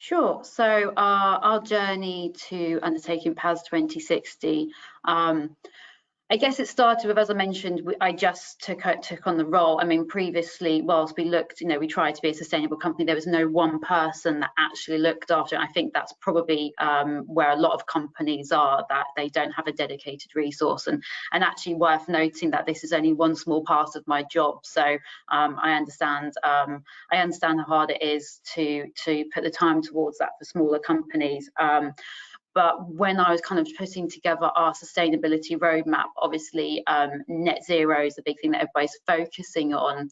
Sure. So our journey to undertaking PAS 2060, I guess it started with, as I mentioned, I just took on the role. I mean, previously, whilst we looked, we tried to be a sustainable company, there was no one person that actually looked after it. I think that's probably where a lot of companies are, that they don't have a dedicated resource. And actually worth noting that this is only one small part of my job. So I understand how hard it is to put the time towards that for smaller companies. But when I was kind of putting together our sustainability roadmap, obviously net zero is a big thing that everybody's focusing on.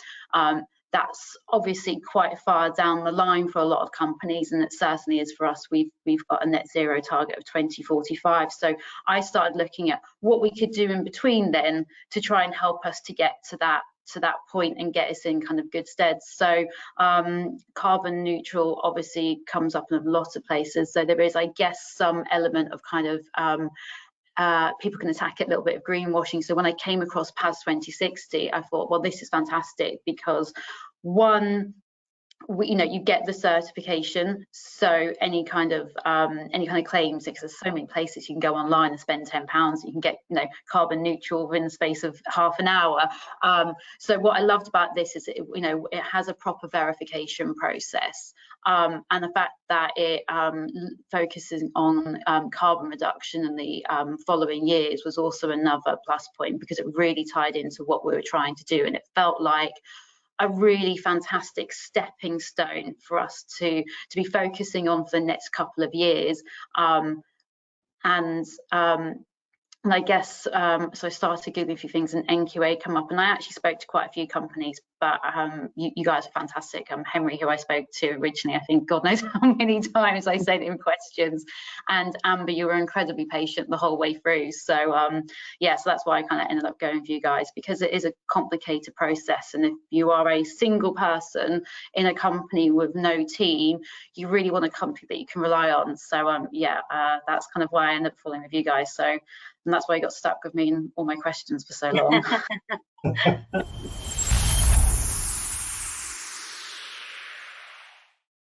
That's obviously quite far down the line for a lot of companies, and it certainly is for us. We've got a net zero target of 2045. So I started looking at what we could do in between then to try and help us to get to that point and get us in kind of good stead. So carbon neutral obviously comes up in a lot of places. So there is, I guess, some element of kind of people can attack it a little bit of greenwashing. So when I came across PAS 2060, I thought, well, this is fantastic because one, you get the certification, so any kind of claims, because there's so many places you can go online and spend £10, you can get carbon neutral within the space of half an hour. So what I loved about this is it has a proper verification process, and the fact that it focuses on carbon reduction in the following years was also another plus point, because it really tied into what we were trying to do, and it felt like a really fantastic stepping stone for us to be focusing on for the next couple of years. And I guess, so I started Googling a few things and NQA come up, and I actually spoke to quite a few companies, but you guys are fantastic. Henry, who I spoke to originally, I think God knows how many times I sent him questions, and Amber, you were incredibly patient the whole way through. So yeah, so that's why I kind of ended up going with you guys, because it is a complicated process, and if you are a single person in a company with no team, you really want a company that you can rely on. So yeah, that's kind of why I ended up falling with you guys. So, and that's why you got stuck with me and all my questions for so long.